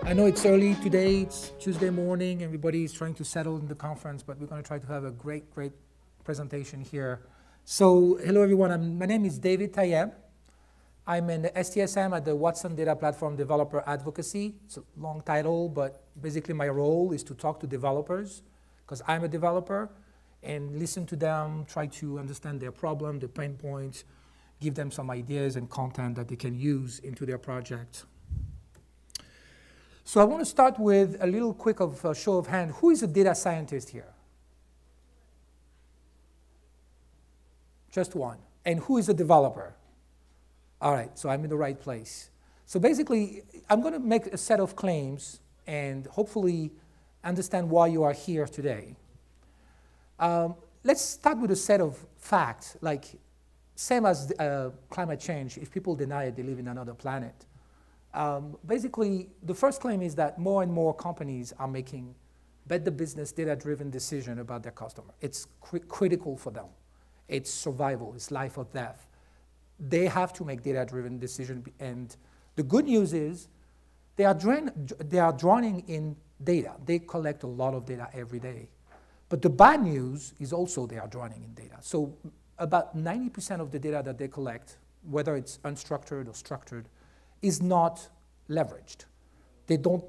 I know it's early today, it's Tuesday morning, everybody is trying to settle in the conference, but we're going to try to have a great presentation here. So, hello everyone, my name is David Taieb. I'm an STSM at the Watson Data Platform Developer Advocacy. It's a long title, but basically my role is to talk to developers, because I'm a developer, and listen to them, try to understand their problem, their pain points, give them some ideas and content that they can use into their project. So I want to start with a little quick of a show of hand. Who is a data scientist here? Just one. And who is a developer? All right, so I'm in the right place. So basically, I'm going to make a set of claims and hopefully understand why you are here today. Let's start with a set of facts, like same as climate change. If people deny it, they live in another planet. Basically, the first claim is that more and more companies are making better business data-driven decisions about their customer. It's critical for them. It's survival. It's life or death. They have to make data-driven decisions. And the good news is they are drowning in data. They collect a lot of data every day. But the bad news is also they are drowning in data. So about 90% of the data that they collect, whether it's unstructured or structured, is not leveraged. They don't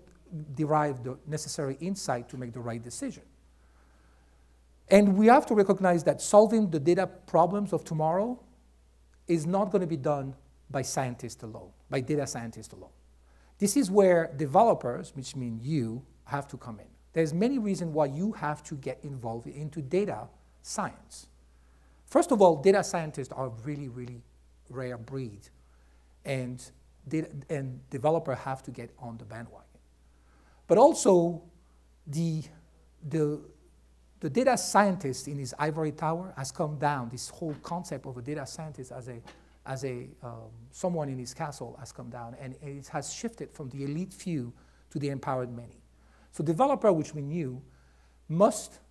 derive the necessary insight to make the right decision. And we have to recognize that solving the data problems of tomorrow is not going to be done by scientists alone, by data scientists alone. This is where developers, which mean you, have to come in. There's many reasons why you have to get involved into data science. First of all, data scientists are a really, really rare breed. And developers have to get on the bandwagon. But also, the data scientist in his ivory tower has come down. This whole concept of a data scientist as someone in his castle has come down, and it has shifted from the elite few to the empowered many. So developer, which we knew, must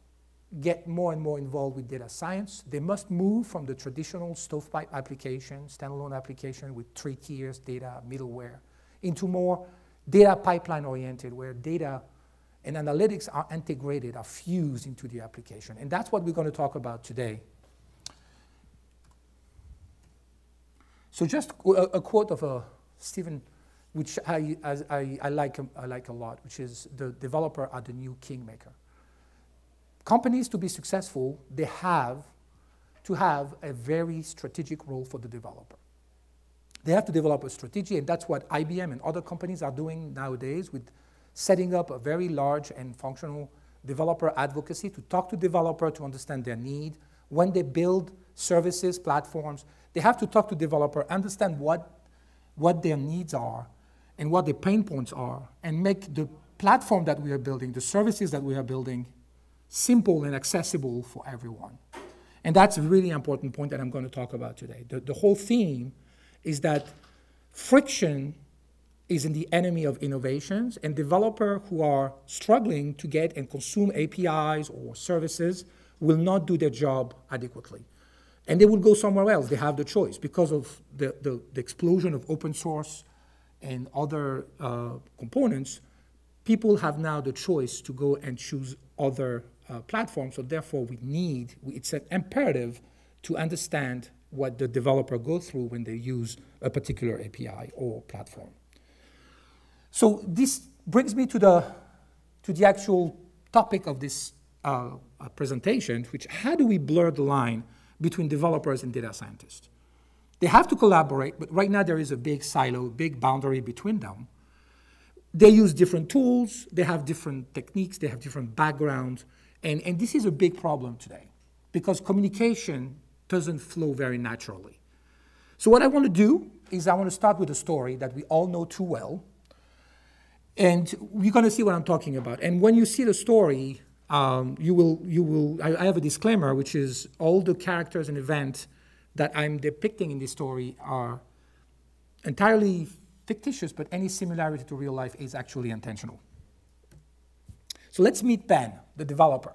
get more and more involved with data science. They must move from the traditional stovepipe application, standalone application with 3 tiers, data, middleware, into more data pipeline oriented, where data and analytics are integrated, are fused into the application. And that's what we're going to talk about today. So just a quote of Stephen, which I like a lot, which is, the developer are the new kingmaker. Companies, to be successful, they have to have a very strategic role for the developer. They have to develop a strategy, and that's what IBM and other companies are doing nowadays with setting up a very large and functional developer advocacy to talk to developers to understand their need. When they build services, platforms, they have to talk to developers, understand what their needs are and what their pain points are, and make the platform that we are building, the services that we are building, simple and accessible for everyone. And that's a really important point that I'm going to talk about today. The whole theme is that friction is the enemy of innovations, and developers who are struggling to get and consume APIs or services will not do their job adequately. And they will go somewhere else. They have the choice. Because of the explosion of open source and other components, people have now the choice to go and choose other platforms. So therefore, it's an imperative to understand what the developer goes through when they use a particular API or platform. So this brings me to the actual topic of this presentation, which, how do we blur the line between developers and data scientists? They have to collaborate, but right now there is a big silo, big boundary between them. They use different tools, they have different techniques, they have different backgrounds, and this is a big problem today because communication doesn't flow very naturally. So what I want to do is I want to start with a story that we all know too well, and we're going to see what I'm talking about. And when you see the story, I have a disclaimer, which is all the characters and events that I'm depicting in this story are entirely fictitious, but any similarity to real life is actually intentional. So let's meet Ben, the developer.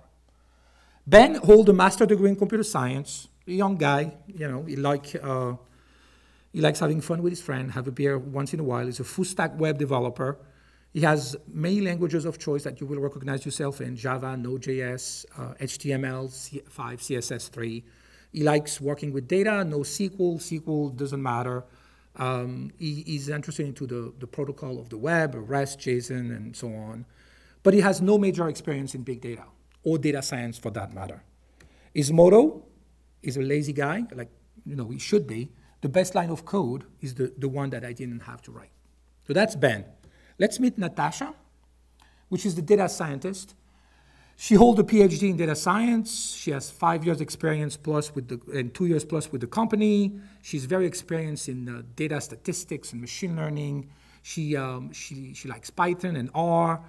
Ben holds a master's degree in computer science, a young guy, he likes having fun with his friend, have a beer once in a while. He's a full stack web developer. He has many languages of choice that you will recognize yourself in: Java, Node.js, HTML, 5, CSS3. He likes working with data, no SQL. SQL doesn't matter. He's interested into the protocol of the web, REST, JSON, and so on. But he has no major experience in big data, or data science for that matter. His motto is a lazy guy, like he should be. The best line of code is the one that I didn't have to write. So that's Ben. Let's meet Natasha, which is the data scientist. She holds a PhD in data science. She has 5 years experience plus and 2 years plus with the company. She's very experienced in data statistics and machine learning. She likes Python and R,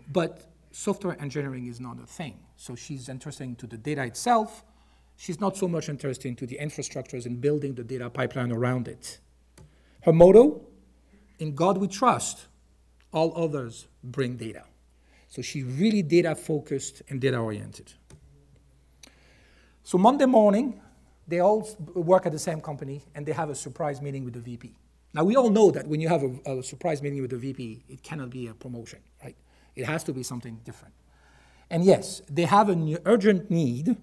but software engineering is not a thing. So she's interested into the data itself. She's not so much interested into the infrastructures and building the data pipeline around it. Her motto: in God we trust, all others bring data. So she's really data-focused and data-oriented. So Monday morning, they all work at the same company, and they have a surprise meeting with the VP. Now, we all know that when you have a surprise meeting with the VP, it cannot be a promotion, right? It has to be something different. And yes, they have an urgent need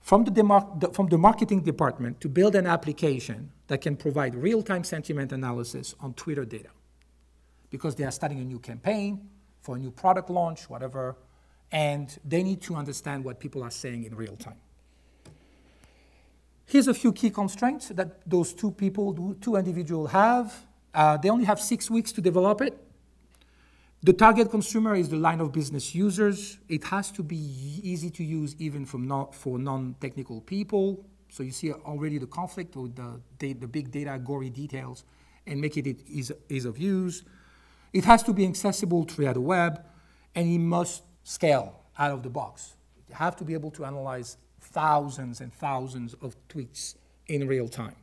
from the marketing department to build an application that can provide real-time sentiment analysis on Twitter data, because they are starting a new campaign for a new product launch, whatever, and they need to understand what people are saying in real time. Here's a few key constraints that those two individuals have. They only have 6 weeks to develop it. The target consumer is the line of business users. It has to be easy to use even for non-technical people. So you see already the conflict with the big data, gory details, and make it ease of use. It has to be accessible via the web, and it must scale out of the box. You have to be able to analyze thousands and thousands of tweets in real time.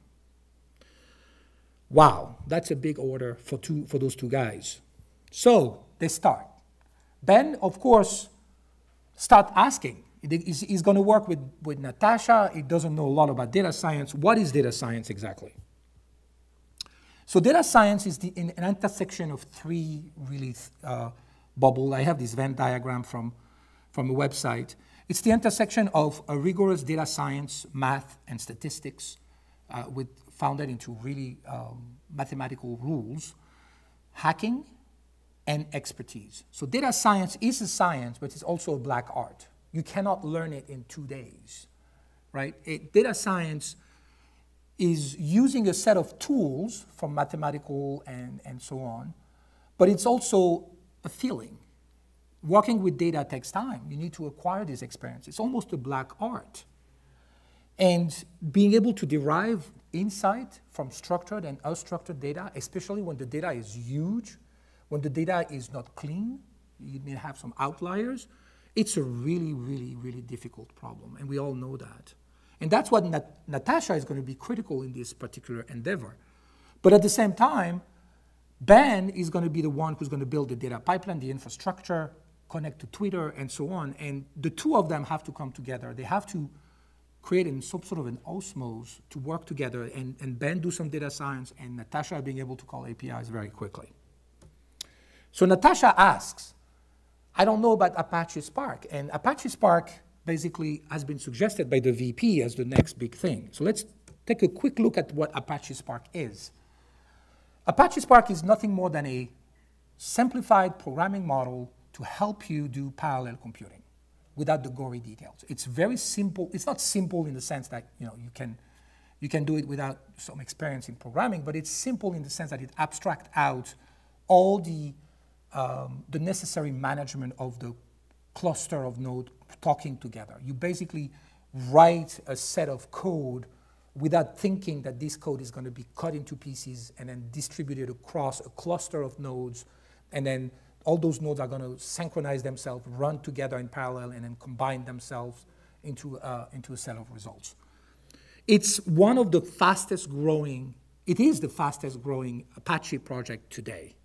Wow, that's a big order for those two guys. So they start. Ben, of course, start asking. He's going to work with Natasha. He doesn't know a lot about data science. What is data science exactly? So data science is an intersection of three really bubbles. I have this Venn diagram from a website. It's the intersection of a rigorous data science, math, and statistics founded into really mathematical rules, hacking, and expertise. So data science is a science, but it's also a black art. You cannot learn it in 2 days, right? Data science is using a set of tools from mathematical and so on, but it's also a feeling. Working with data takes time. You need to acquire this experience. It's almost a black art. And being able to derive insight from structured and unstructured data, especially when the data is huge, when the data is not clean, you may have some outliers, it's a really, really, really difficult problem, and we all know that. And that's what Natasha is going to be critical in this particular endeavor. But at the same time, Ben is going to be the one who's going to build the data pipeline, the infrastructure, connect to Twitter, and so on. And the two of them have to come together. They have to create some sort of an osmosis to work together, and Ben do some data science, and Natasha being able to call APIs very quickly. So Natasha asks, I don't know about Apache Spark. And Apache Spark basically has been suggested by the VP as the next big thing. So let's take a quick look at what Apache Spark is. Apache Spark is nothing more than a simplified programming model to help you do parallel computing without the gory details. It's very simple. It's not simple in the sense that you can do it without some experience in programming, but it's simple in the sense that it abstracts out all the necessary management of the cluster of nodes talking together. You basically write a set of code without thinking that this code is going to be cut into pieces and then distributed across a cluster of nodes, and then all those nodes are going to synchronize themselves, run together in parallel, and then combine themselves into a set of results. It's one of the fastest growing, it is the fastest growing Apache project today.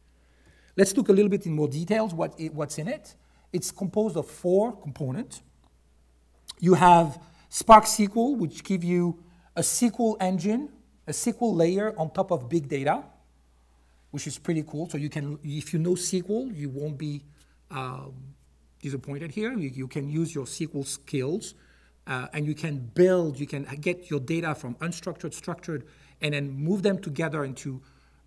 Let's look a little bit in more details what's in it. It's composed of 4 components. You have Spark SQL, which gives you a SQL engine, a SQL layer on top of big data. which is pretty cool. So you can, if you know SQL, you won't be disappointed here. You can use your SQL skills, and you can build, you can get your data from unstructured, structured, and then move them together into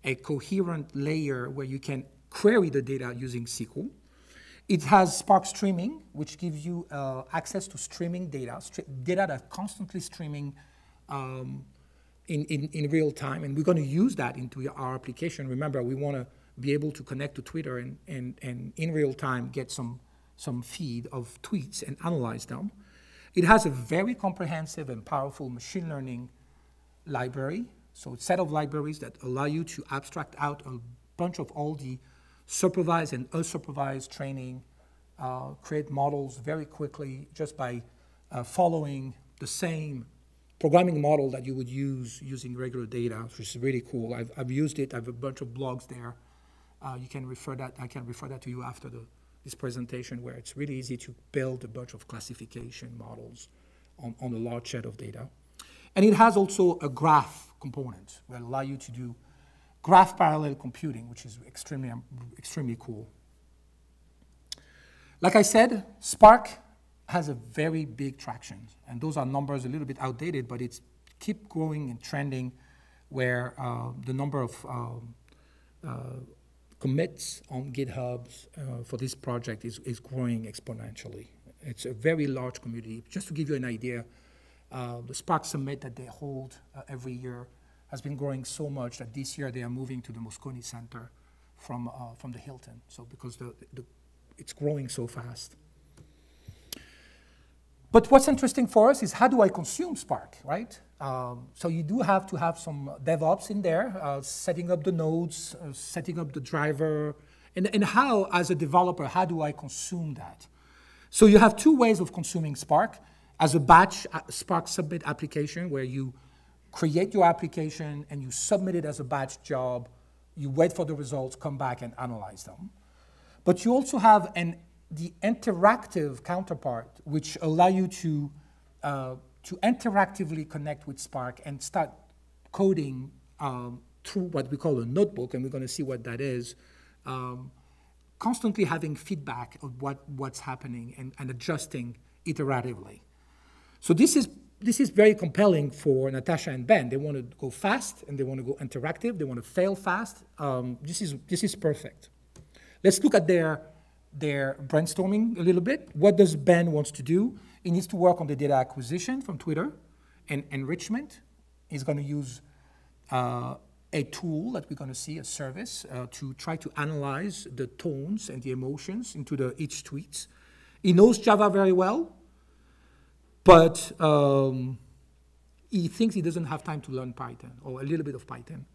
a coherent layer where you can query the data using SQL. It has Spark streaming, which gives you access to streaming data, data that's constantly streaming in real time. And we're going to use that into our application. Remember, we want to be able to connect to Twitter and in real time get some feed of tweets and analyze them. It has a very comprehensive and powerful machine learning library. So a set of libraries that allow you to abstract out a bunch of all the supervised and unsupervised training, create models very quickly just by following the same programming model that you would use using regular data, which is really cool. I've used it. I have a bunch of blogs there. You can refer that. I can refer that to you after this presentation, where it's really easy to build a bunch of classification models on a large set of data. And it has also a graph component that will allow you to do graph parallel computing, which is extremely cool. Like I said, Spark has a very big traction. And those are numbers a little bit outdated, but it's keep growing and trending, where the number of commits on GitHub for this project is growing exponentially. It's a very large community. Just to give you an idea, the Spark Summit that they hold every year has been growing so much that this year they are moving to the Moscone Center from the Hilton. So because it's growing so fast. But what's interesting for us is, how do I consume Spark, right? So you do have to have some DevOps in there, setting up the nodes, setting up the driver, and how, as a developer, how do I consume that? So you have two ways of consuming Spark. As a batch Spark Submit application, where you create your application and you submit it as a batch job, you wait for the results, come back and analyze them. But you also have the interactive counterpart, which allow you to interactively connect with Spark and start coding through what we call a notebook, and we're going to see what that is, constantly having feedback of what's happening and adjusting iteratively. So this is very compelling for Natasha and Ben. They want to go fast and they want to go interactive. They want to fail fast. This is perfect. Let's look at their brainstorming a little bit. What does Ben wants to do? He needs to work on the data acquisition from Twitter and enrichment. He's going to use a tool that we're going to see, a service, to try to analyze the tones and the emotions into each tweets. He knows Java very well, but he thinks he doesn't have time to learn Python, or a little bit of Python.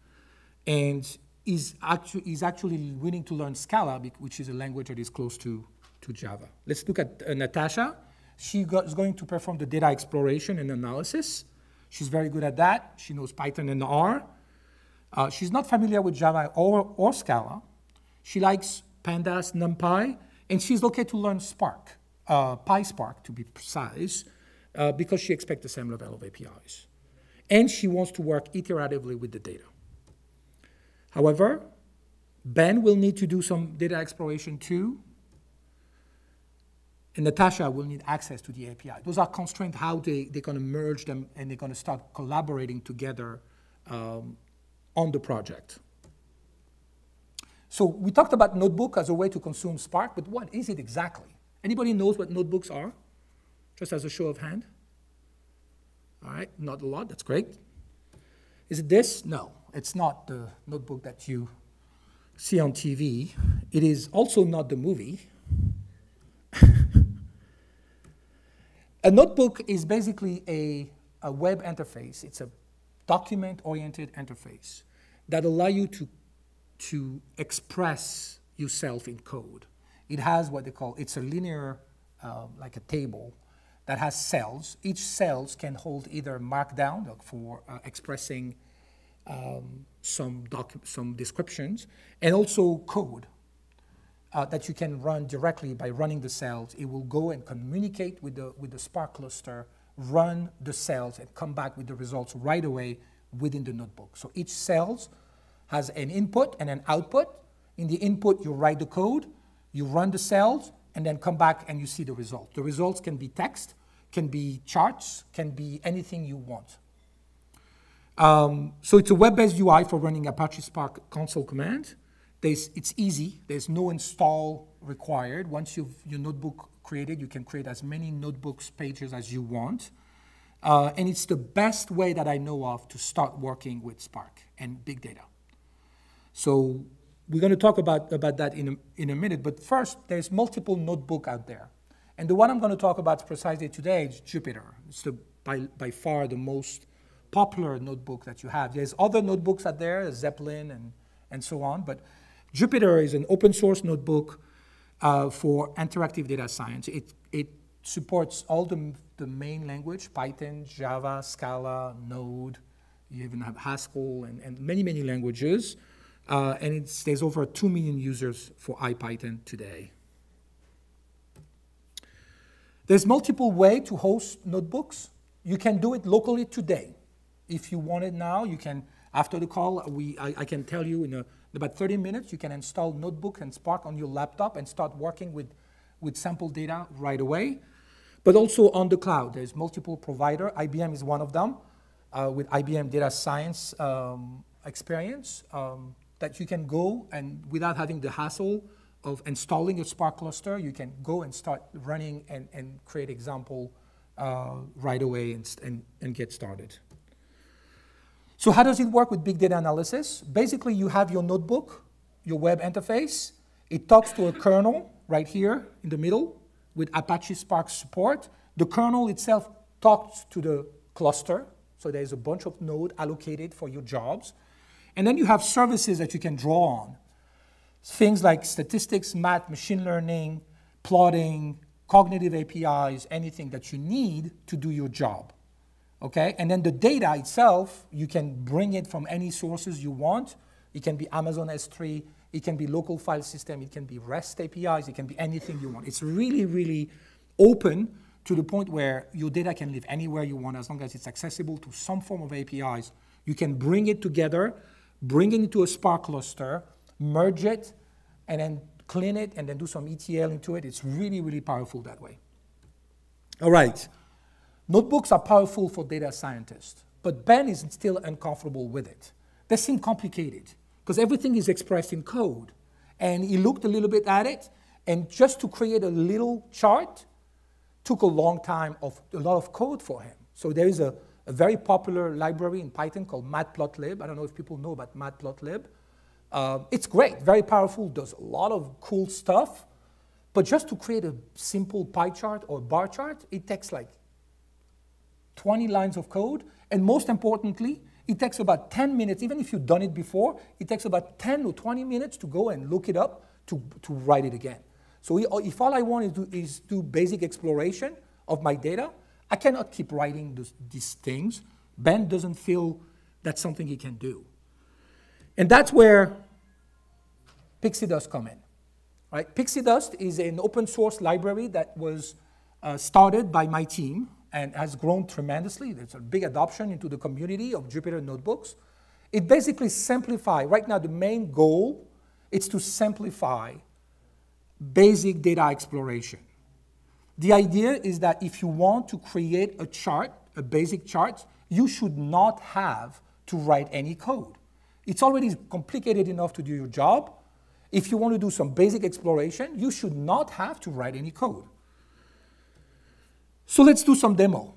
And he's actually willing to learn Scala, which is a language that is close to Java. Let's look at Natasha. She is going to perform the data exploration and analysis. She's very good at that. She knows Python and R. She's not familiar with Java or Scala. She likes Pandas, NumPy, and she's okay to learn Spark, PySpark to be precise, because she expects the same level of APIs. And she wants to work iteratively with the data. However, Ben will need to do some data exploration too, and Natasha will need access to the API. Those are constraints how they're going to merge them, and they're going to start collaborating together on the project. So we talked about Notebook as a way to consume Spark, but what is it exactly? Anybody knows what notebooks are? Just as a show of hand. All right, not a lot, that's great. Is it this? No, it's not the notebook that you see on TV. It is also not the movie. A notebook is basically a web interface. It's a document-oriented interface that allows you to express yourself in code. It has what they call, it's a linear, like a table, that has cells. Each cells can hold either markdown for expressing some descriptions, and also code that you can run directly by running the cells. It will go and communicate with the Spark cluster, run the cells, and come back with the results right away within the notebook. So each cells has an input and an output. In the input, you write the code, you run the cells, and then come back and you see the result. The results can be text, can be charts, can be anything you want. So it's a web-based UI for running Apache Spark console command. It's easy. There's no install required. Once you've your notebook created, you can create as many notebooks pages as you want. And it's the best way that I know of to start working with Spark and big data. So we're going to talk about that in a minute. But first, there's multiple notebooks out there. And the one I'm going to talk about precisely today is Jupyter. It's by far the most popular notebook that you have. There's other notebooks out there, Zeppelin and so on. But Jupyter is an open source notebook for interactive data science. It supports all the main language, Python, Java, Scala, Node. You even have Haskell and many, many languages. And there's over 2 million users for IPython today. There's multiple ways to host notebooks. You can do it locally today. If you want it now, you can, after the call, I can tell you in about 30 minutes, you can install Notebook and Spark on your laptop and start working with sample data right away. But also on the cloud, there's multiple providers. IBM is one of them with IBM Data Science experience that you can go and without having the hassle of installing a Spark cluster, you can go and start running and create example right away and get started. So how does it work with big data analysis? Basically, you have your notebook, your web interface. It talks to a kernel right here in the middle with Apache Spark support. The kernel itself talks to the cluster. So there's a bunch of nodes allocated for your jobs. And then you have services that you can draw on. Things like statistics, math, machine learning, plotting, cognitive APIs, anything that you need to do your job. Okay, and then the data itself, you can bring it from any sources you want. It can be Amazon S3, it can be local file system, it can be REST APIs, it can be anything you want. It's really, really open to the point where your data can live anywhere you want as long as it's accessible to some form of APIs. You can bring it together, bring it into a Spark cluster, merge it, and then clean it, and then do some ETL into it. It's really, really powerful that way. All right. Notebooks are powerful for data scientists, but Ben is still uncomfortable with it. They seem complicated because everything is expressed in code. And he looked a little bit at it, and just to create a little chart took a long time of a lot of code for him. So there is a very popular library in Python called matplotlib. I don't know if people know about matplotlib. It's great, very powerful, does a lot of cool stuff. But just to create a simple pie chart or bar chart, it takes like 20 lines of code, and most importantly, it takes about 10 minutes, even if you've done it before, it takes about 10 or 20 minutes to go and look it up to write it again. So if all I want is do basic exploration of my data, I cannot keep writing these things. Ben doesn't feel that's something he can do. And that's where PixieDust come in. Right? PixieDust is an open source library that was started by my team and has grown tremendously. There's a big adoption into the community of Jupyter notebooks. It basically simplifies, right now the main goal is to simplify basic data exploration. The idea is that if you want to create a chart, a basic chart, you should not have to write any code. It's already complicated enough to do your job. If you want to do some basic exploration, you should not have to write any code. So let's do some demo.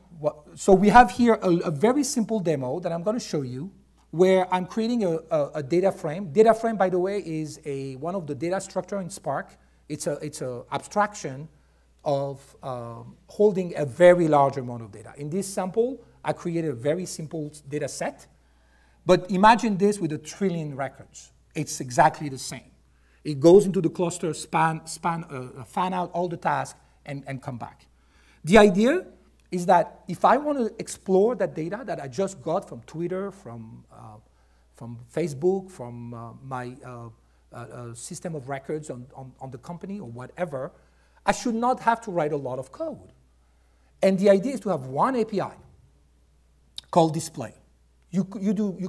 So we have here a very simple demo that I'm going to show you where I'm creating a data frame. Data frame, by the way, is one of the data structure in Spark. It's an abstraction of holding a very large amount of data. In this sample, I created a very simple data set. But imagine this with 1 trillion records. It's exactly the same. It goes into the cluster, fan out all the tasks, and come back. The idea is that if I want to explore that data that I just got from Twitter, from Facebook, from my system of records on the company or whatever, I should not have to write a lot of code. And the idea is to have one API called display. You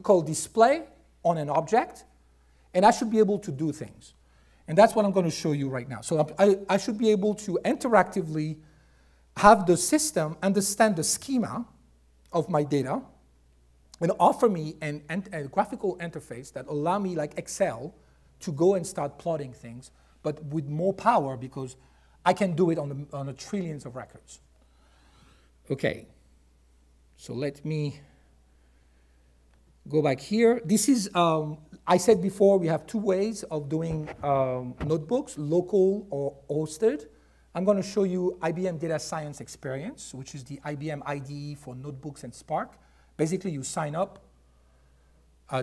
call display on an object, And I should be able to do things. And that's what I'm going to show you right now. So I should be able to interactively have the system understand the schema of my data and offer me a graphical interface that allow me, like Excel, to go and start plotting things, but with more power because I can do it on the trillions of records. Okay, so let me go back here. This is, I said before, we have two ways of doing notebooks, local or hosted. I'm going to show you IBM Data Science Experience, which is the IBM IDE for notebooks and Spark. Basically, you sign up.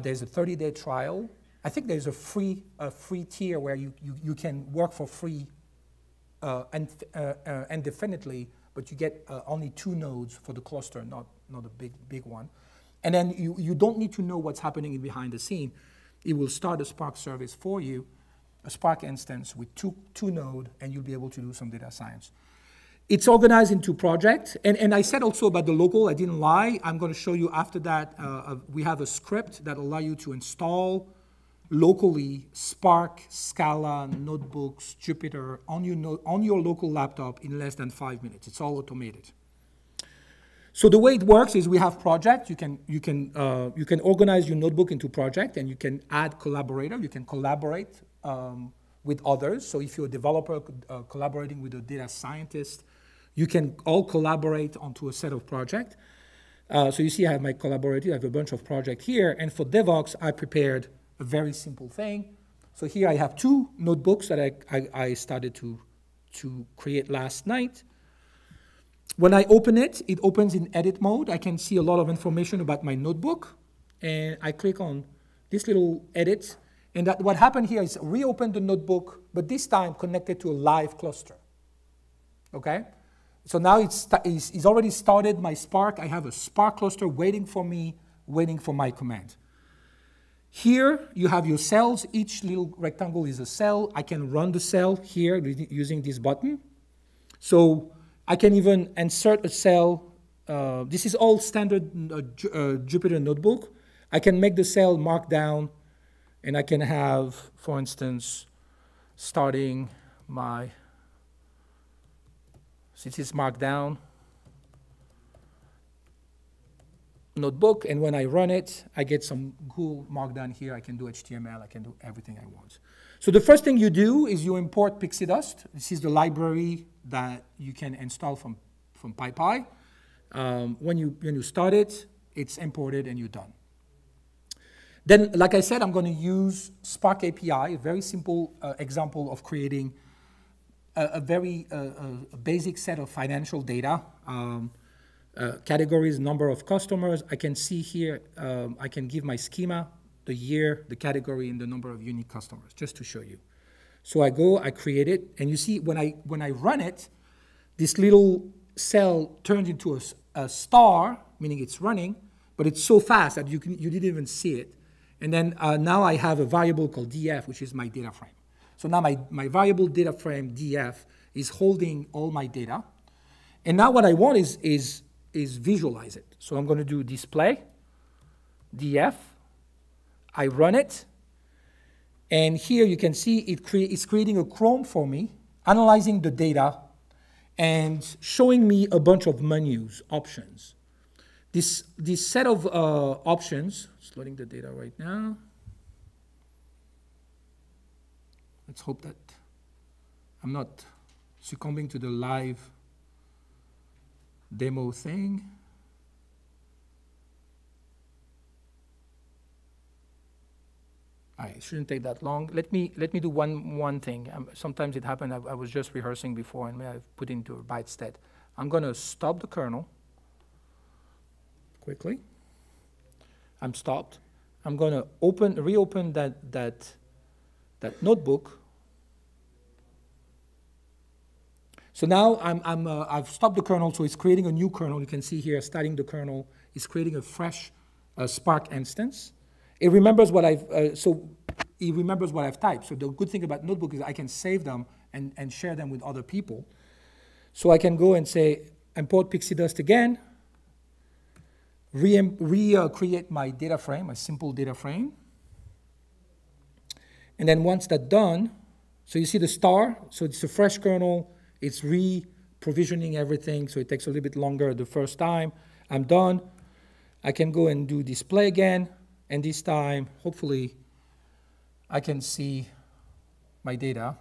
There's a 30-day trial. I think there's a free tier where you can work for free indefinitely, but you get only 2 nodes for the cluster, not a big one. And then you don't need to know what's happening behind the scene. It will start a Spark service for you, a Spark instance with two nodes, and you'll be able to do some data science. It's organized into projects. And I said also about the local, I didn't lie. I'm going to show you after that. We have a script that allows you to install locally Spark, Scala, notebooks, Jupyter on your local laptop in less than 5 minutes. It's all automated. So the way it works is we have projects. You can organize your notebook into project, and you can add collaborator. You can collaborate with others. So if you're a developer collaborating with a data scientist, you can all collaborate onto a set of projects. So you see I have my collaborator. I have a bunch of projects here. And for DevOps, I prepared a very simple thing. So here I have 2 notebooks that I started to create last night. When I open it, it opens in edit mode. I can see a lot of information about my notebook. And I click on this little edit. And what happened here is reopen the notebook, but this time connected to a live cluster. Okay? So now it's already started my Spark. I have a Spark cluster waiting for me, waiting for my command. Here you have your cells. Each little rectangle is a cell. I can run the cell here using this button. So I can even insert a cell. This is all standard Jupyter notebook. I can make the cell markdown, and I can have, for instance, starting my, since it's markdown, notebook, and when I run it, I get some cool markdown here. I can do HTML. I can do everything I want. So the first thing you do is you import PixieDust. This is the library that you can install from PyPy. When you start it, it's imported and you're done. Then, like I said, I'm going to use Spark API, a very simple example of creating a very basic set of financial data. Categories, number of customers. I can see here, I can give my schema, the year, the category, and the number of unique customers, just to show you. So I go, I create it, and you see when I run it, this little cell turns into a star, meaning it's running, but it's so fast that you didn't even see it. And then now I have a variable called df, which is my data frame. So now my variable data frame df is holding all my data. And now what I want is visualize it. So I'm going to do display df. I run it. And here you can see it's creating a Chrome for me, analyzing the data and showing me a bunch of menus, options. This set of options, it's loading the data right now. Let's hope that I'm not succumbing to the live demo thing. It shouldn't take that long. Let me do one thing. Sometimes it happened. I was just rehearsing before, and I've put into a byte state. I'm going to stop the kernel quickly. I'm stopped. I'm going to reopen that notebook. So now I've stopped the kernel, so it's creating a new kernel. You can see here, starting the kernel, it's creating a fresh Spark instance. It remembers what I've typed. So the good thing about Notebook is I can save them and share them with other people. So I can go and say import PixieDust again, recreate my data frame, a simple data frame. And then once that's done, so you see the star, so it's a fresh kernel, it's re-provisioning everything, so it takes a little bit longer the first time. I'm done. I can go and do display again, and this time, hopefully, I can see my data.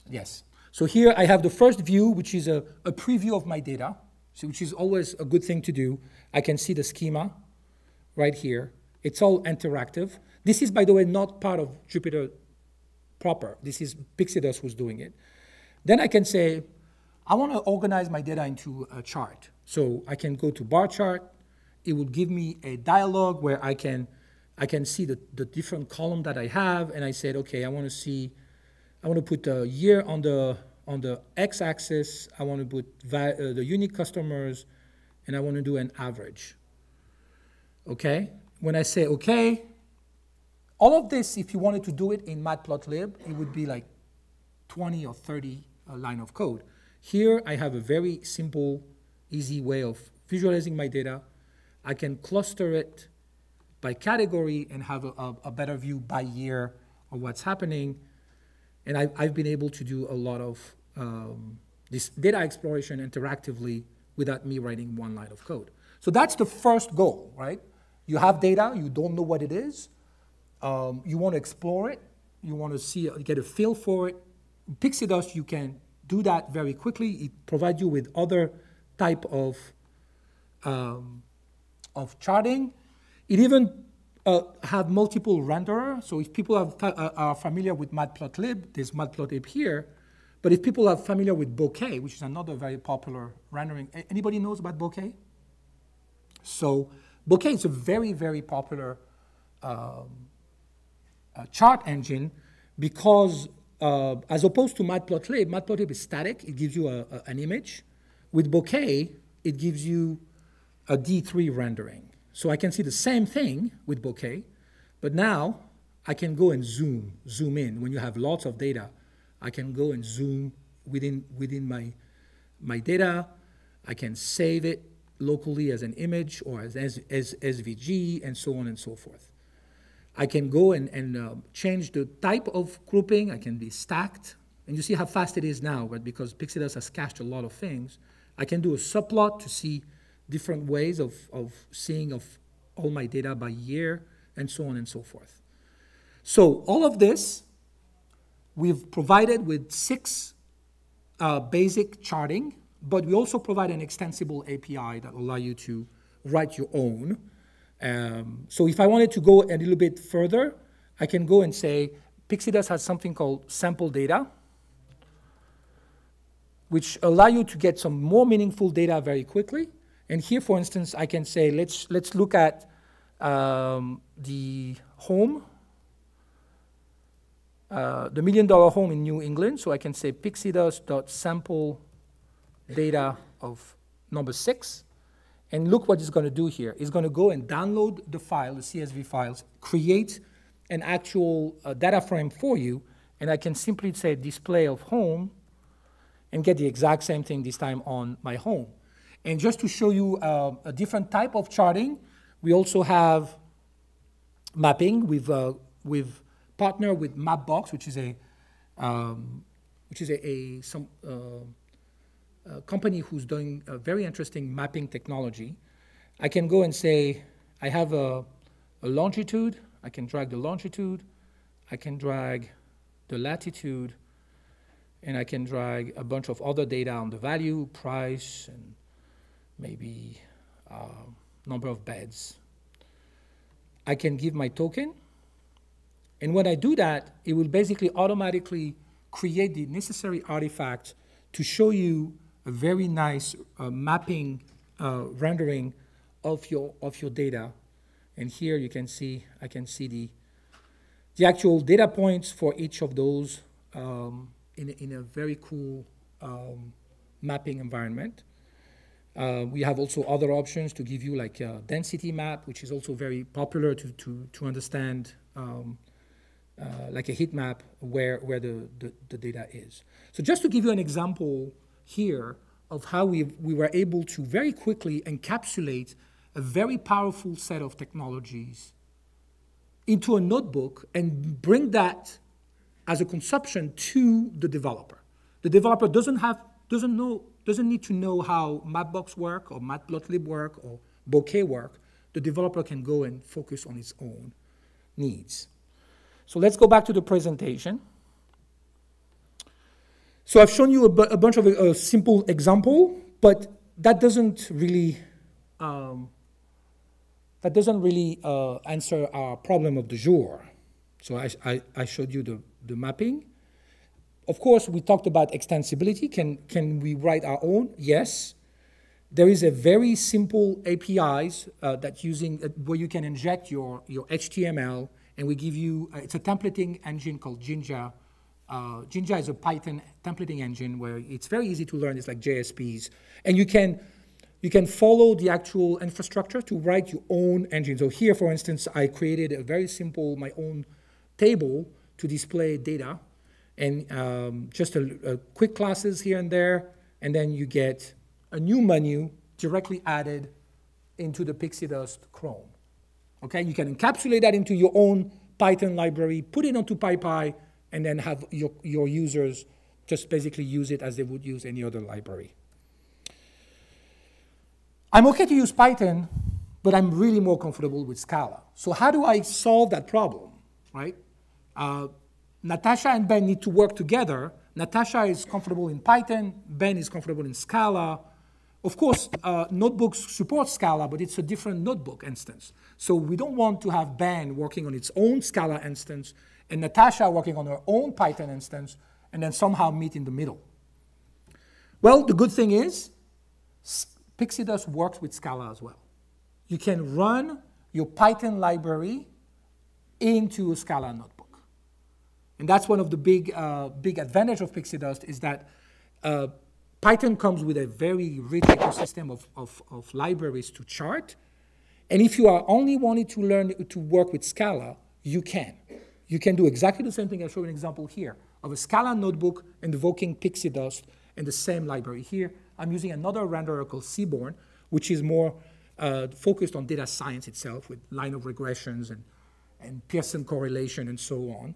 Yes. So here I have the first view, which is a preview of my data, so which is always a good thing to do. I can see the schema right here. It's all interactive. This is, by the way, not part of Jupyter proper. This is PixieDust who's doing it. Then I can say, I want to organize my data into a chart. So I can go to bar chart. It will give me a dialog where I can see the different column that I have. And I said, okay, I want to put a year on the x-axis. I want to put the unique customers, and I want to do an average. Okay? When I say okay, all of this, if you wanted to do it in matplotlib, it would be like 20 or 30 line of code. Here, I have a very simple, easy way of visualizing my data. I can cluster it by category and have a better view by year of what's happening. And I've been able to do a lot of this data exploration interactively without me writing one line of code. So that's the first goal, right? You have data, you don't know what it is. You want to explore it. You want to get a feel for it. In PixieDust, you can do that very quickly. It provides you with other type of charting. It even have multiple renderers. So if people are familiar with matplotlib, there's matplotlib here. But if people are familiar with Bokeh, which is another very popular rendering, anybody knows about Bokeh? So Bokeh is a very, very popular chart engine because as opposed to matplotlib, matplotlib is static. It gives you an image. With Bokeh, it gives you a D3 rendering. So I can see the same thing with Bokeh, but now I can go and zoom in. When you have lots of data, I can go and zoom within my data. I can save it locally as an image or as SVG and so on and so forth. I can go and change the type of grouping. I can be stacked. And you see how fast it is now, but because PixieDust has cached a lot of things, I can do a subplot to see different ways of seeing of all my data by year and so on and so forth. So all of this, we've provided with 6 basic charting, but we also provide an extensible API that will allow you to write your own. So if I wanted to go a little bit further, I can go and say, PixieDust has something called sample data, which allow you to get some more meaningful data very quickly. And here, for instance, I can say, let's look at the home, the $1 million home in New England. So I can say PixieDust.sample data of number 6. And look what it's going to do here. It's going to go and download the file, the CSV files, create an actual data frame for you. And I can simply say display of home and get the exact same thing this time on my home. And just to show you a different type of charting, we also have mapping. We've partnered with Mapbox, which is a company who's doing a very interesting mapping technology. I can go and say, I have a longitude. I can drag the longitude. I can drag the latitude. And I can drag a bunch of other data on the value, price, and maybe number of beds. I can give my token. And when I do that, it will basically automatically create the necessary artifacts to show you a very nice mapping rendering of your data. And here you can see, I can see the actual data points for each of those in a very cool mapping environment. We have also other options to give you like a density map, which is also very popular to understand like a heat map where the data is. So just to give you an example here of how we were able to very quickly encapsulate a very powerful set of technologies into a notebook and bring that as a consumption to the developer. The developer doesn't need to know how Mapbox work or Matplotlib work or Bokeh work. The developer can go and focus on its own needs. So let's go back to the presentation. So I've shown you a bunch of simple example, but that doesn't really answer our problem of du jour. So I showed you the mapping. Of course, we talked about extensibility. Can we write our own? Yes. There is a very simple APIs where you can inject your HTML, and we give you, it's a templating engine called Jinja. Jinja is a Python templating engine where it's very easy to learn. It's like JSPs. And you can follow the actual infrastructure to write your own engine. So here, for instance, I created a very simple, my own table to display data, and just a quick classes here and there, and then you get a new menu directly added into the PixieDust Chrome. Okay, you can encapsulate that into your own Python library, put it onto PyPy, and then have your users just basically use it as they would use any other library. I'm okay to use Python, but I'm really more comfortable with Scala. So how do I solve that problem, right? Natasha and Ben need to work together. Natasha is comfortable in Python, Ben is comfortable in Scala. Of course, notebooks support Scala, but it's a different notebook instance. So we don't want to have Ben working on its own Scala instance and Natasha working on her own Python instance, and then somehow meet in the middle. Well, the good thing is, PixieDust works with Scala as well. You can run your Python library into a Scala notebook. And that's one of the big advantage of PixieDust is that Python comes with a very rich ecosystem of libraries to chart. And if you are only wanting to learn to work with Scala, you can. You can do exactly the same thing. I'll show you an example here of a Scala notebook invoking PixieDust in the same library. Here, I'm using another renderer called Seaborn, which is more focused on data science itself with line of regressions and Pearson correlation and so on.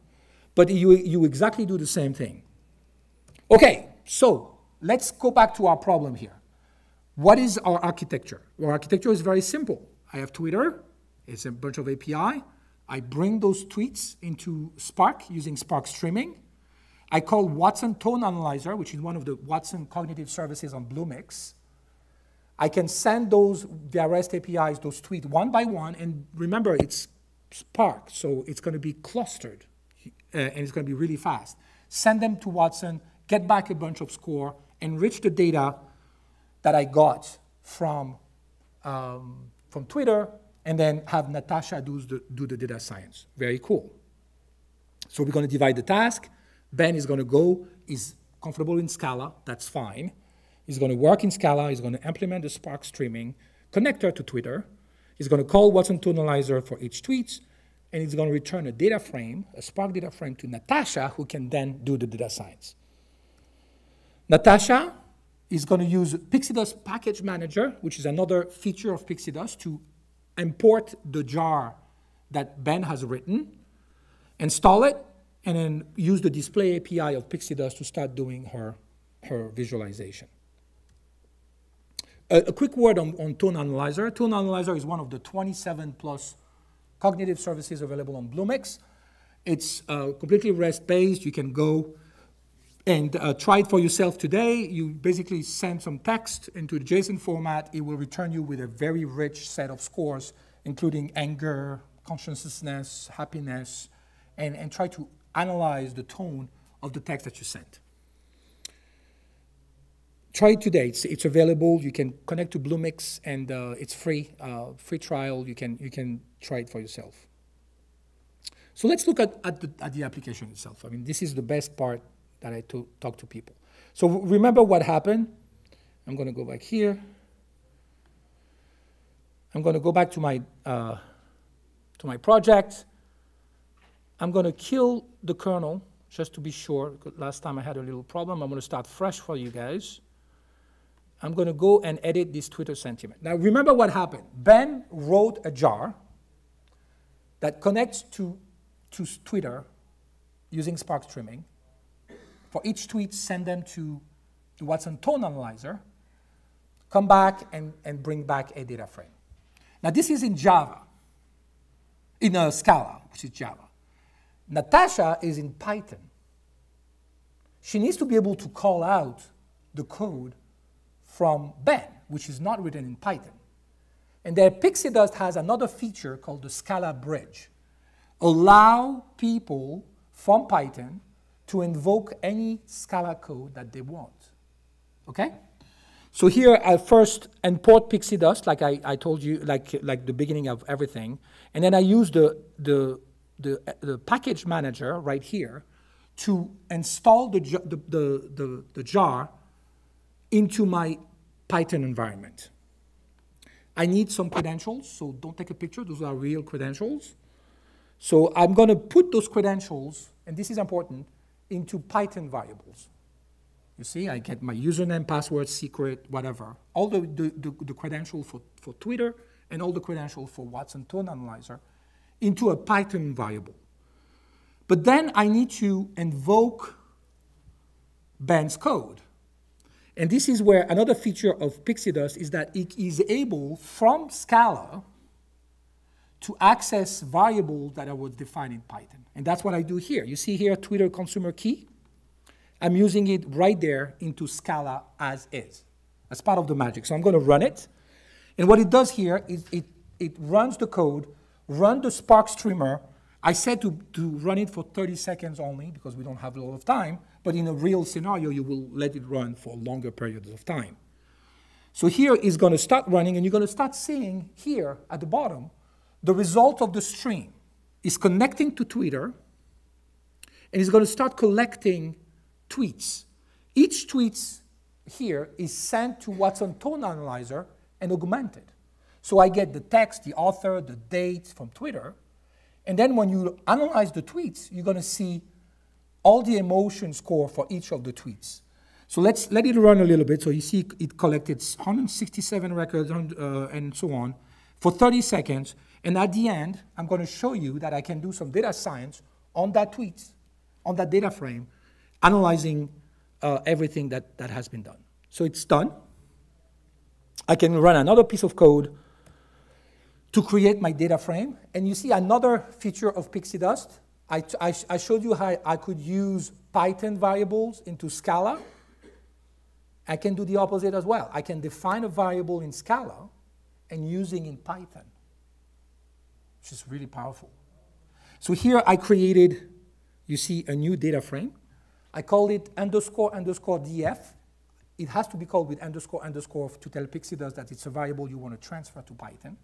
But you exactly do the same thing. Okay, so let's go back to our problem here. What is our architecture? Our architecture is very simple. I have Twitter. It's a bunch of API. I bring those tweets into Spark using Spark streaming. I call Watson Tone Analyzer, which is one of the Watson cognitive services on Bluemix. I can send those via REST APIs, those tweets one by one. And remember, it's Spark, so it's going to be clustered. And it's going to be really fast. Send them to Watson, get back a bunch of score, enrich the data that I got from Twitter, and then have Natasha do the data science. Very cool. So we're going to divide the task. Ben is going to go, he's comfortable in Scala, that's fine. He's going to work in Scala, he's going to implement the Spark streaming connector to Twitter. He's going to call Watson Tone Analyzer for each tweet, and he's going to return a data frame, a Spark data frame to Natasha, who can then do the data science. Natasha is going to use PixieDust Package Manager, which is another feature of PixieDust, to import the jar that Ben has written, install it, and then use the display API of PixieDust to start doing her visualization. A quick word on Tone Analyzer. Tone Analyzer is one of the 27 plus cognitive services available on Bluemix. It's completely REST-based. You can go and try it for yourself today. You basically send some text into the JSON format. It will return you with a very rich set of scores, including anger, consciousness, happiness, and try to analyze the tone of the text that you sent. Try it today. It's available. You can connect to Bluemix, and it's free. Free trial. You can try it for yourself. So let's look at the application itself. I mean, this is the best part that I talk to people. So remember what happened. I'm going to go back here. I'm going to go back to my project. I'm going to kill the kernel just to be sure. Last time I had a little problem. I'm going to start fresh for you guys. I'm going to go and edit this Twitter sentiment. Now, remember what happened. Ben wrote a jar that connects to Twitter using Spark streaming. For each tweet, send them to the Watson tone analyzer, come back and bring back a data frame. Now, this is in Java, in Scala, which is Java. Natasha is in Python. She needs to be able to call out the code from Ben, which is not written in Python. And there, PixieDust has another feature called the Scala bridge. Allow people from Python to invoke any Scala code that they want. Okay? So here I first import PixieDust, like I told you, like the beginning of everything. And then I use the package manager right here to install the jar into my Python environment. I need some credentials, so don't take a picture. Those are real credentials. So I'm going to put those credentials, and this is important, into Python variables. You see, I get my username, password, secret, whatever. All the credentials for Twitter and all the credentials for Watson Tone Analyzer into a Python variable. But then I need to invoke Ben's code. And this is where another feature of PixieDust is that it is able, from Scala, to access variables that I was defined in Python. And that's what I do here. You see here, Twitter consumer key. I'm using it right there into Scala as is, as part of the magic. So I'm going to run it. And what it does here is it runs the code, run the Spark streamer. I said to run it for 30 seconds only because we don't have a lot of time. But in a real scenario, you will let it run for longer periods of time. So here is going to start running, and you're going to start seeing here at the bottom the result of the stream. Is connecting to Twitter, and it's going to start collecting tweets. Each tweet here is sent to Watson Tone Analyzer and augmented. So I get the text, the author, the date from Twitter, and then when you analyze the tweets, you're going to see all the emotion score for each of the tweets. So let's let it run a little bit. So you see it collected 167 records and so on for 30 seconds. And at the end, I'm going to show you that I can do some data science on that tweet, on that data frame, analyzing everything that has been done. So it's done. I can run another piece of code to create my data frame. And you see another feature of PixieDust. I showed you how I could use Python variables into Scala. I can do the opposite as well. I can define a variable in Scala and using in Python, which is really powerful. So here I created, you see, a new data frame. I call it __df. It has to be called with _ to tell PixieDust that it's a variable you want to transfer to Python.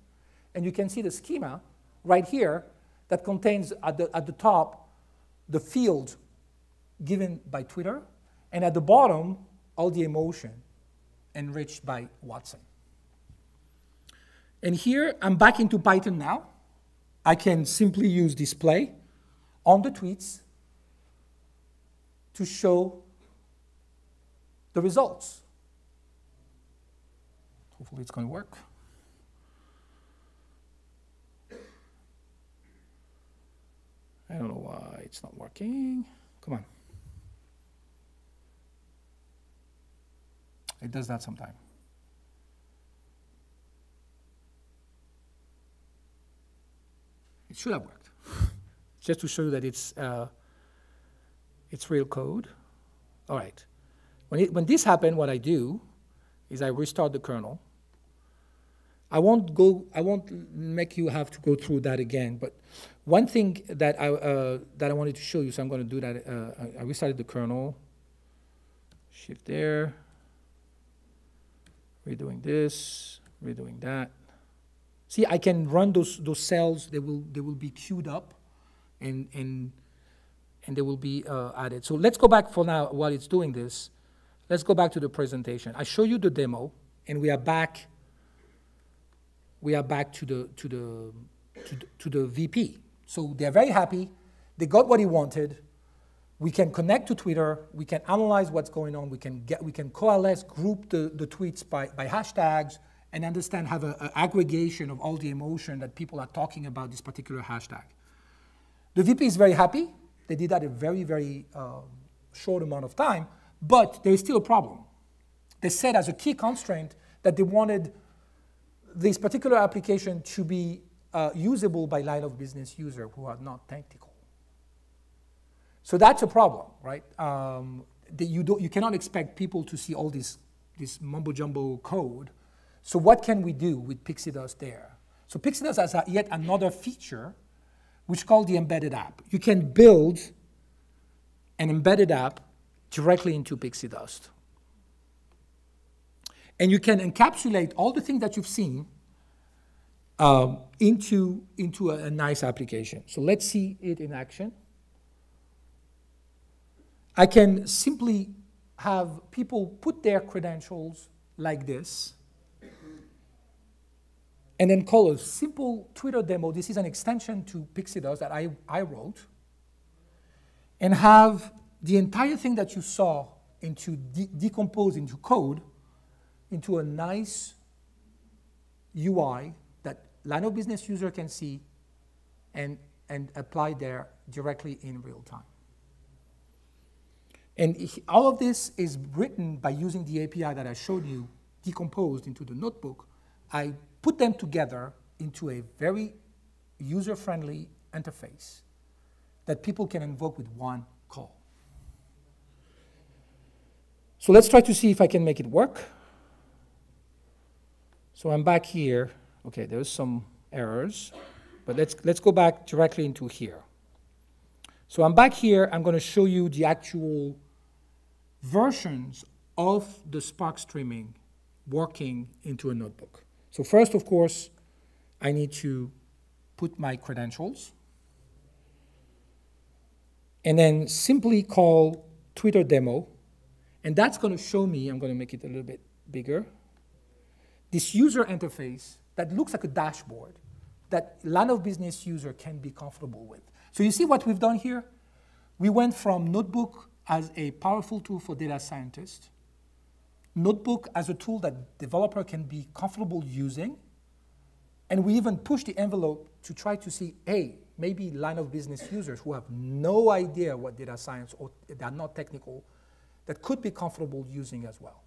And you can see the schema right here that contains at the top the field given by Twitter, and at the bottom all the emotion enriched by Watson. And here I'm back into Python now. I can simply use display on the tweets to show the results. Hopefully it's going to work. I don't know why it's not working. Come on. It does that sometime. It should have worked. Just to show you that it's real code. All right. When this happens, what I do is I restart the kernel. I won't make you have to go through that again, but one thing that I wanted to show you, so I'm going to do that. I restarted the kernel. Shift there. Redoing this, redoing that. See, I can run those cells. They will be queued up, and they will be added. So let's go back for now while it's doing this. Let's go back to the presentation. I show you the demo, and we are back. We are back to the VP. So they're very happy. They got what he wanted. We can connect to Twitter, we can analyze what's going on, we can coalesce, group the tweets by hashtags, and understand, have an aggregation of all the emotion that people are talking about this particular hashtag. The VP is very happy. They did that a very, very short amount of time, but there is still a problem. They said as a key constraint that they wanted this particular application to be usable by line of business users who are not technical. So that's a problem, right? You cannot expect people to see all this mumbo-jumbo code. So what can we do with PixieDust there? So PixieDust has yet another feature which is called the embedded app. You can build an embedded app directly into PixieDust. And you can encapsulate all the things that you've seen into a nice application. So let's see it in action. I can simply have people put their credentials like this and then call a simple Twitter demo. This is an extension to PixieDust that I wrote, and have the entire thing that you saw decompose into code into a nice UI that line of business user can see and apply there directly in real time. And all of this is written by using the API that I showed you, decomposed into the notebook. I put them together into a very user-friendly interface that people can invoke with one call. So let's try to see if I can make it work. So I'm back here. Okay, there's some errors, but let's go back directly into here. So I'm back here. I'm going to show you the actual versions of the Spark streaming working into a notebook. So first, of course, I need to put my credentials and then simply call Twitter demo. And that's going to show me, I'm going to make it a little bit bigger, this user interface that looks like a dashboard that line of business user can be comfortable with. So you see what we've done here? We went from Notebook as a powerful tool for data scientists, Notebook as a tool that developer can be comfortable using, and we even pushed the envelope to try to see, hey, maybe line of business users who have no idea what data science or they are not technical, that could be comfortable using as well.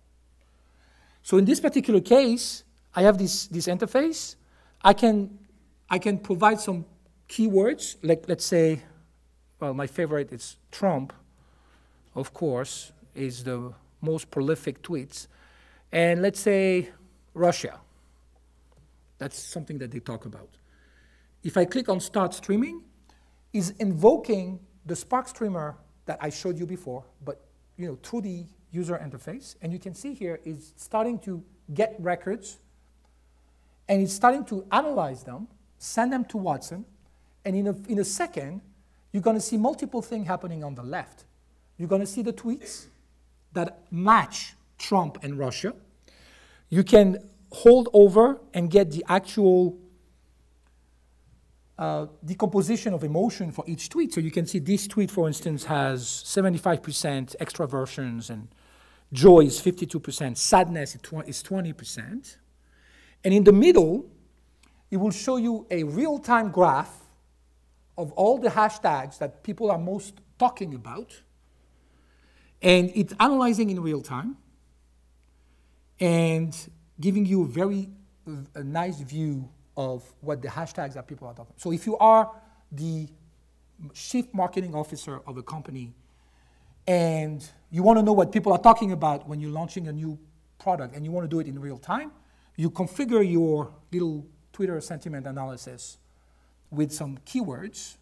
So in this particular case, I have this interface. I can provide some keywords, like let's say, well, my favorite is Trump, of course, is the most prolific tweets. And let's say Russia. That's something that they talk about. If I click on Start Streaming, is invoking the Spark streamer that I showed you before, but through the user interface. And you can see here is starting to get records, and it's starting to analyze them, send them to Watson, and in a second, you're going to see multiple things happening on the left. You're going to see the tweets that match Trump and Russia. You can hold over and get the actual decomposition of emotion for each tweet. So you can see this tweet, for instance, has 75% extraversions, and joy is 52%, sadness is 20%. And in the middle, it will show you a real-time graph of all the hashtags that people are most talking about. And it's analyzing in real time and giving you a nice view of what the hashtags that people are talking about. So if you are the chief marketing officer of a company and you want to know what people are talking about when you're launching a new product and you want to do it in real time, you configure your little Twitter sentiment analysis with some keywords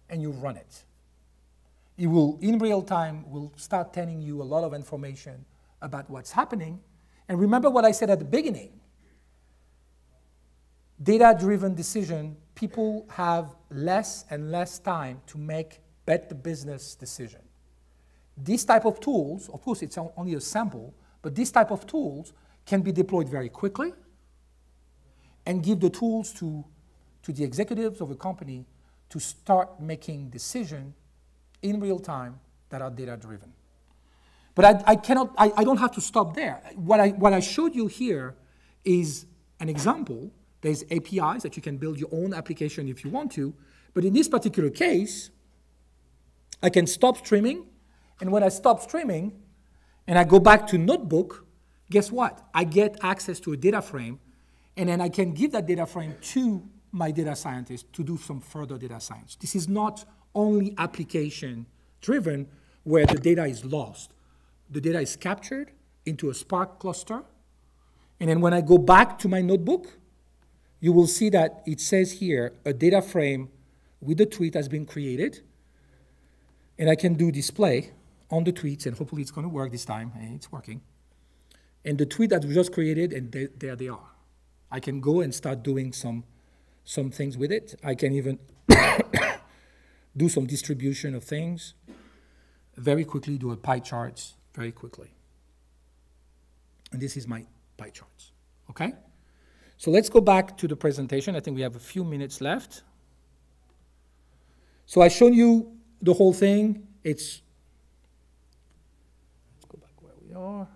and you run it. It will, in real time, will start telling you a lot of information about what's happening. And remember what I said at the beginning. Data-driven decision, people have less and less time to make bet the business decision. These type of tools, of course it's only a sample, but these type of tools can be deployed very quickly and give the tools to the executives of a company to start making decisions in real time that are data-driven. But I don't have to stop there. What I showed you here is an example. There's APIs that you can build your own application if you want to. But in this particular case, I can stop streaming. And when I stop streaming and I go back to Notebook, guess what? I get access to a data frame. And then I can give that data frame to my data scientist to do some further data science. This is not only application-driven where the data is lost. The data is captured into a Spark cluster. And then when I go back to my notebook, you will see that it says here, a data frame with the tweet has been created. And I can do display on the tweets, and hopefully it's going to work this time. And it's working. And the tweet that we just created, and there they are. I can go and start doing some things with it. I can even do some distribution of things very quickly, do a pie charts very quickly. And this is my pie charts, okay? So let's go back to the presentation. I think we have a few minutes left. So I've shown you the whole thing. Let's go back where we are.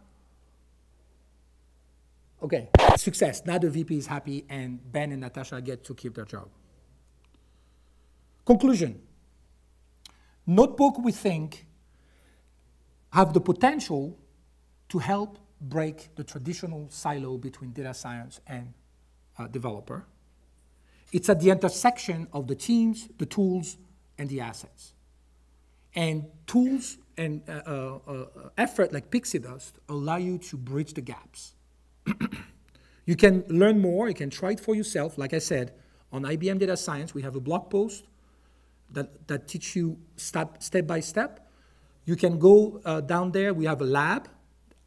Okay, success. Now the VP is happy, and Ben and Natasha get to keep their job. Conclusion. Notebook, we think, have the potential to help break the traditional silo between data science and developer. It's at the intersection of the teams, the tools, and the assets. And tools and effort like PixieDust allow you to bridge the gaps. You can learn more, you can try it for yourself. Like I said, on IBM Data Science, we have a blog post that teach you step by step. You can go down there, we have a lab.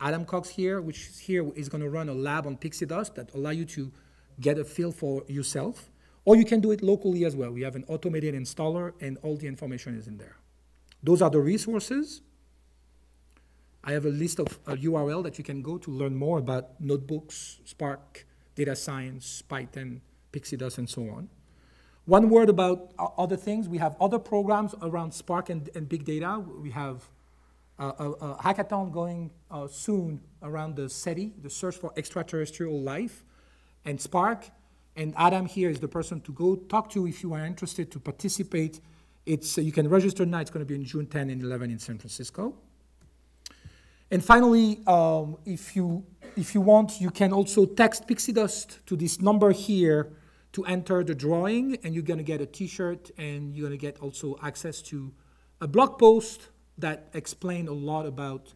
Adam Cox here, which is here, is going to run a lab on PixieDust that allow you to get a feel for yourself. Or you can do it locally as well. We have an automated installer, and all the information is in there. Those are the resources. I have a list of URL that you can go to learn more about notebooks, Spark, data science, Python, PixieDust, and so on. One word about other things. We have other programs around Spark and big data. We have a hackathon going soon around the SETI, the Search for Extraterrestrial Life, and Spark. And Adam here is the person to go talk to if you are interested to participate. You can register now. It's going to be in June 10 and 11 in San Francisco. And finally, if you want, you can also text PixieDust to this number here to enter the drawing, and you're going to get a T-shirt, and you're going to get also access to a blog post that explains a lot about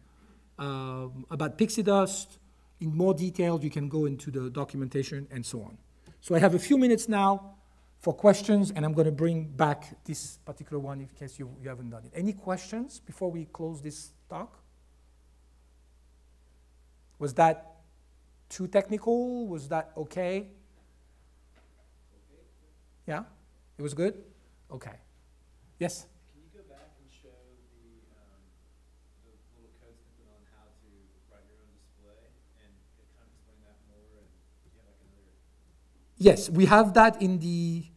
PixieDust. In more detail, you can go into the documentation and so on. So I have a few minutes now for questions, and I'm going to bring back this particular one in case you haven't done it. Any questions before we close this talk? Was that too technical? Was that okay? Yeah? It was good? Okay. Yes? Can you go back and show the little code snippet on how to write your own display and kind of explain that more? And do you have like another? Yes, we have that in the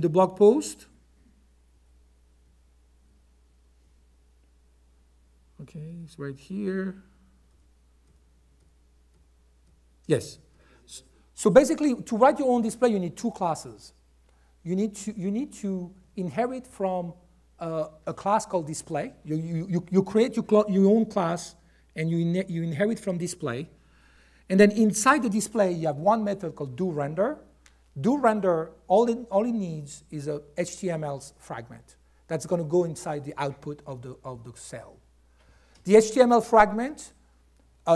blog post. Okay, it's right here. Yes. So basically, to write your own display, you need two classes. You need to inherit from a class called display. You create your own class, and you inherit from display. And then inside the display, you have one method called doRender. doRender, all it needs is a HTML fragment that's going to go inside the output of the cell. The HTML fragment,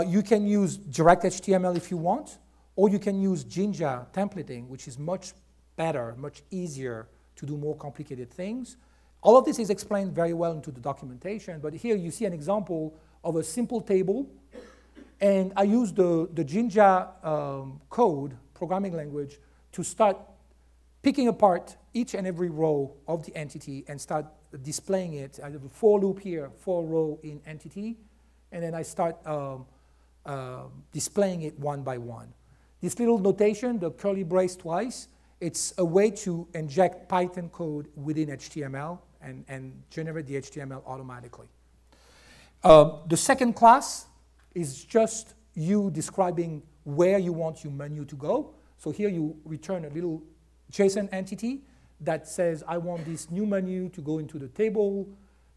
you can use direct HTML if you want, or you can use Jinja templating, which is much better, much easier to do more complicated things. All of this is explained very well into the documentation, but here you see an example of a simple table, and I use the Jinja code, programming language, to start picking apart each and every row of the entity and start displaying it. I have a for loop here, for row in entity, and then I start displaying it one by one. This little notation, the curly brace twice, it's a way to inject Python code within HTML and generate the HTML automatically. The second class is just you describing where you want your menu to go. So here you return a little JSON entity that says, I want this new menu to go into the table,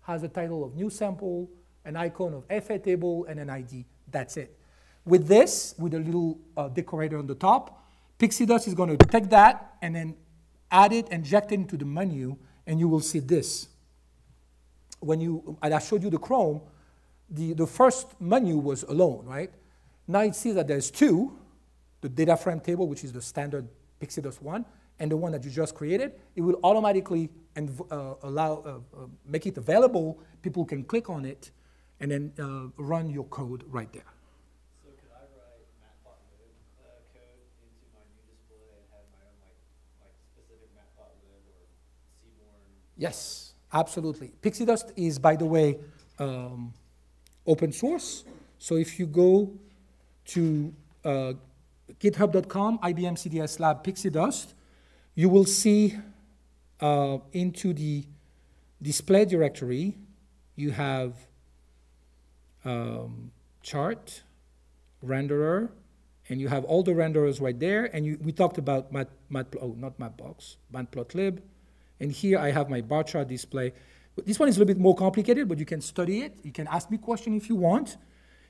has a title of new sample, an icon of FA table, and an ID. That's it. With this, with a little decorator on the top, PixieDust is going to take that and then add it, inject it into the menu, and you will see this. And I showed you the Chrome, the first menu was alone, right? Now it sees that there's two, the data frame table, which is the standard PixieDust one, and the one that you just created. It will automatically make it available. People can click on it and then run your code right there. So could I write matplotlib code into my new display and have my own like specific matplotlib or Seaborn? Yes, absolutely. PixieDust is, by the way, open source. So if you go to github.com, IBM CDS Lab PixieDust, you will see into the display directory, you have chart, renderer, and you have all the renderers right there. And we talked about matplotlib. And here I have my bar chart display. This one is a little bit more complicated, but you can study it. You can ask me questions if you want.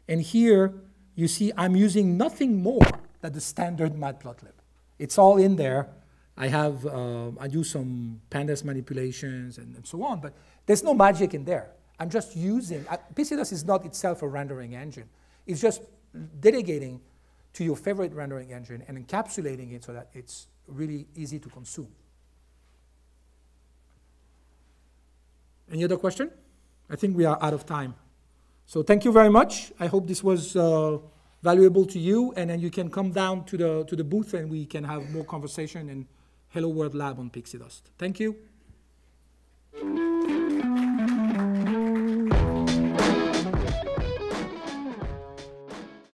And here you see I'm using nothing more than the standard matplotlib. It's all in there. I do some pandas manipulations and so on, but there's no magic in there. I'm just using, PixieDust is not itself a rendering engine. It's just delegating to your favorite rendering engine and encapsulating it so that it's really easy to consume. Any other question? I think we are out of time. So thank you very much. I hope this was valuable to you, and then you can come down to the booth and we can have more conversation and Hello World Lab on PixieDust. Thank you.